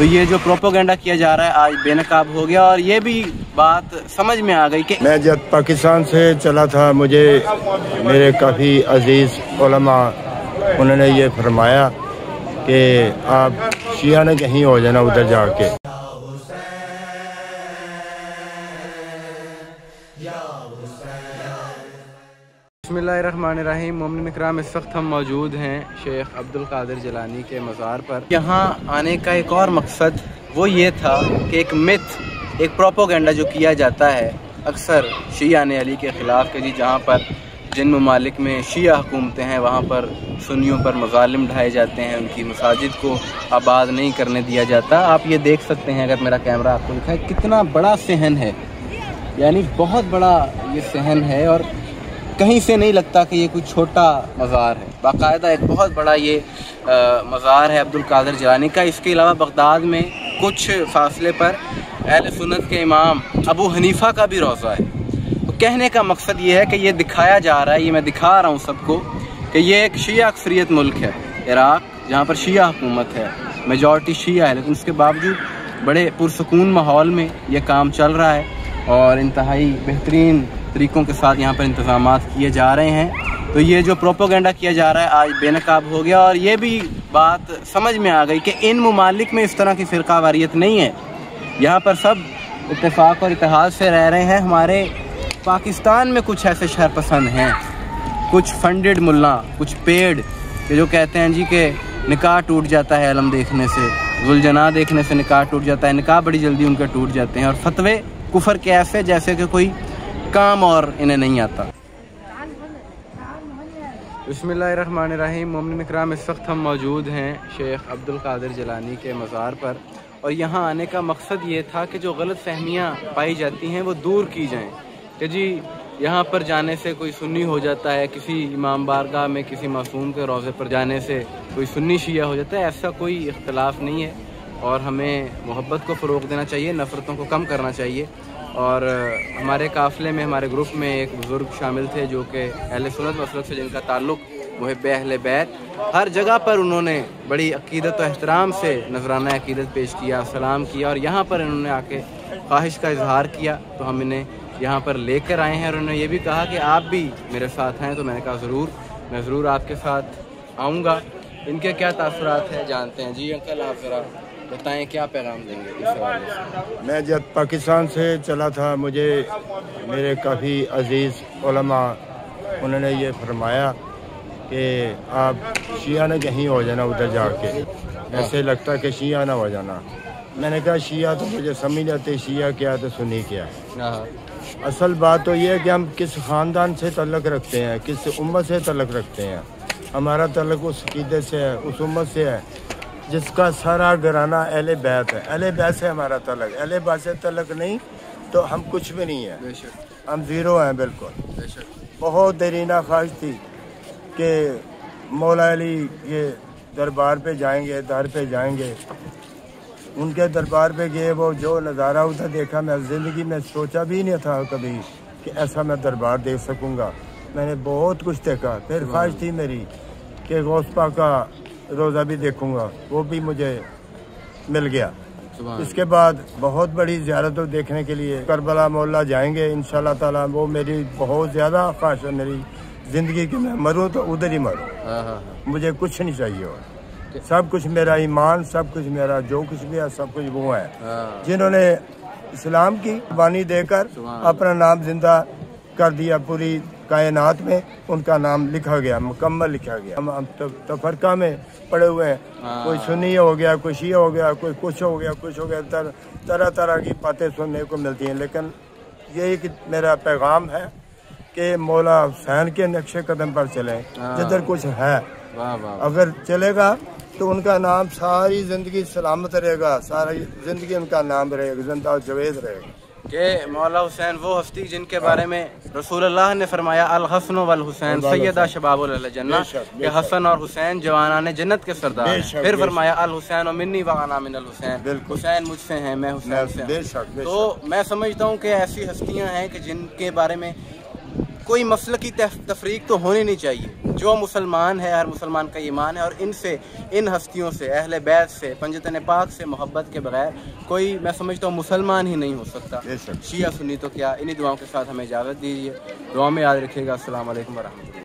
तो ये जो प्रोपोगेंडा किया जा रहा है आज बेनकाब हो गया। और ये भी बात समझ में आ गई कि मैं जब पाकिस्तान से चला था, मुझे मेरे काफ़ी अजीज़ उलमा उन्होंने ये फरमाया कि आप शिया ने कहीं हो जाना उधर जाके। बिस्मिल्लाहिर्रहमानिर्रहीम। मोमिन इकराम, इस वक्त हम मौजूद हैं शेख अब्दुल कादिर जिलानी के मज़ार पर। यहाँ आने का एक और मकसद वो ये था कि एक मिथ, एक प्रोपोगेंडा जो किया जाता है अक्सर शिया ने अली के ख़िलाफ़ के जी, जहाँ पर जिन ममालिक में शिया हुकूमतें हैं वहाँ पर सुन्नियों पर मज़ालिम ढाए जाते हैं, उनकी मसाजिद को आबाद नहीं करने दिया जाता। आप ये देख सकते हैं, अगर मेरा कैमरा आपको दिखाए, कितना बड़ा सहन है, यानी बहुत बड़ा ये सहन है और कहीं से नहीं लगता कि ये कोई छोटा मज़ार है। बाकायदा एक बहुत बड़ा ये मज़ार है अब्दुल कादिर जिलानी का। इसके अलावा बगदाद में कुछ फासले पर अहले सुन्नत के इमाम अबू हनीफ़ा का भी रोज़ा है। तो कहने का मकसद ये है कि ये दिखाया जा रहा है, ये मैं दिखा रहा हूँ सबको कि ये एक शिया अक्सरियत मुल्क है इराक़, जहाँ पर शिया हुकूमत है, मेजॉरिटी शिया है, लेकिन उसके बावजूद बड़े पुरसकून माहौल में ये काम चल रहा है और इंतहाई बेहतरीन तरीक़ों के साथ यहाँ पर इंतज़ामात किए जा रहे हैं। तो ये जो प्रोपोगेंडा किया जा रहा है आज बेनकाब हो गया। और ये भी बात समझ में आ गई कि इन ममालिक में इस तरह की फ़िरक़ावारियत नहीं है, यहाँ पर सब इत्तेफाक और इत्तेहाद से रह रहे हैं। हमारे पाकिस्तान में कुछ ऐसे शरपसंद हैं, कुछ फंडेड मुल्ला, कुछ पेड के जो कहते हैं जी कि निकाह टूट जाता है इल्म देखने से, जुलजना देखने से निकाह टूट जाता है, निकाह बड़ी जल्दी उनके टूट जाते हैं, और फतवे कुफर के ऐसे जैसे कि कोई काम और इन्हें नहीं आता। बिस्मिल्लाहिर्रहमानिर्रहीम। मोमिन इकराम, इस वक्त हम मौजूद हैं शेख अब्दुल कादिर जिलानी के मज़ार पर और यहाँ आने का मकसद ये था कि जो गलत फहमियाँ पाई जाती हैं वो दूर की जाएँ कि जी यहाँ पर जाने से कोई सुन्नी हो जाता है, किसी इमाम बारगाह में किसी मासूम के रोज़े पर जाने से कोई सुन्नी शिया हो जाता है। ऐसा कोई इख्तलाफ नहीं है और हमें मोहब्बत को फ़रोग़ देना चाहिए, नफ़रतों को कम करना चाहिए। और हमारे काफ़िले में, हमारे ग्रुप में एक बुज़ुर्ग शामिल थे जो कि अहले सुन्नत मसलक से जिनका ताल्लुक़ मुहिब्बे अहले बैत, हर जगह पर उन्होंने बड़ी अक़ीदत और एहतराम से नजराना अक़ीदत पेश किया, सलाम किया और यहाँ पर इन्होंने आके ख्वाहिश का इजहार किया। तो हम इन्हें यहाँ पर लेकर आए हैं और उन्होंने ये भी कहा कि आप भी मेरे साथ हैं। तो मैंने कहा ज़रूर, मैं ज़रूर आपके साथ आऊँगा। इनके क्या तासुरात हैं जानते हैं। जी अंकल, आप ज़रा बताएं क्या पैगाम देंगे इस हवाले से। मैं जब पाकिस्तान से चला था, मुझे मेरे काफ़ी अजीज़ उलमा उन्होंने ये फरमाया कि आप शिया ने कहीं हो जाना उधर जाके, ऐसे लगता कि शिया ना हो जाना। मैंने कहा शिया तो मुझे समझ नहीं आते, शिया क्या तो सुन्नी क्या है। असल बात तो ये है कि हम किस ख़ानदान से तल्लुक़ रखते हैं, किस उम्मत से तल्लुक़ रखते हैं। हमारा तल्लुक़ उस अक़ीदे से है, उस उम्मत से है जिसका सारा घराना अहले बैत है। अहले बैत से हमारा तल्लुक़, अहले बैत से तल्लुक़ नहीं तो हम कुछ भी नहीं है, हम ज़ीरो हैं बिल्कुल। बहुत देरीना ख्वाहिश थी कि मौला अली के दरबार पे जाएंगे, दर पे जाएंगे। उनके दरबार पे गए, वो जो नज़ारा उधर देखा, मैं ज़िंदगी में सोचा भी नहीं था कभी कि ऐसा मैं दरबार देख सकूँगा। मैंने बहुत कुछ देखा। फिर ख्वाहिश थी मेरी कि गौस पाक का रोज़ा भी देखूँगा, वो भी मुझे मिल गया। इसके बाद बहुत बड़ी ज़ियारत देखने के लिए करबला मोहल्ला जाएंगे इंशाल्लाह ताला। वो मेरी बहुत ज़्यादा ख्वाहिश है मेरी ज़िंदगी की, मैं मरूँ तो उधर ही मरूँ, मुझे कुछ नहीं चाहिए और सब कुछ मेरा ईमान, सब कुछ मेरा जो कुछ भी है, सब कुछ वो है जिन्होंने इस्लाम की कुर्बानी देकर अपना नाम जिंदा कर दिया पूरी कायनात में। उनका नाम लिखा गया, मुकम्मल लिखा गया। हम तफरका में पड़े हुए हैं, कोई सुन्नी हो गया, कोई शिया हो गया, कोई कुछ हो गया, कुछ हो गया, तरह तरह की बातें सुनने को मिलती हैं। लेकिन यही कि मेरा पैगाम है कि मौला हुसैन के नक्शे कदम पर चलें, जिधर कुछ है अगर चलेगा तो उनका नाम सारी ज़िंदगी सलामत रहेगा, सारी ज़िंदगी उनका नाम रहेगा, जिंदा जवेद रहेगा। कि मौला हुसैन वो हस्ती जिनके बारे में रसूलुल्लाह ने फरमाया अल हसन वल हुसैन सैयदा शबाबुल अहल जन्नह, कि हसन और हुसैन जवानाने जन्नत के सरदार हैं। फिर फरमाया अल हुसैन व मिन्नी व अना मिनल हुसैन, हुसैन मुझसे हैं, मैं हुसैन से हूं। तो मैं समझता हूँ कि ऐसी हस्तियाँ हैं कि जिनके बारे में कोई मसलकी तफरीक तो होनी नहीं चाहिए। जो मुसलमान है, हर मुसलमान का ईमान है, और इनसे, इन हस्तियों से, अहले बैत से, पंजतन पाक से मोहब्बत के बगैर कोई, मैं समझता हूँ, मुसलमान ही नहीं हो सकता। शिया सुन्नी तो क्या। इन्हीं दुआओं के साथ हमें इजाज़त दीजिए, दुआ में याद रखिएगा। अस्सलाम वालेकुम वरहमतुल्लाह।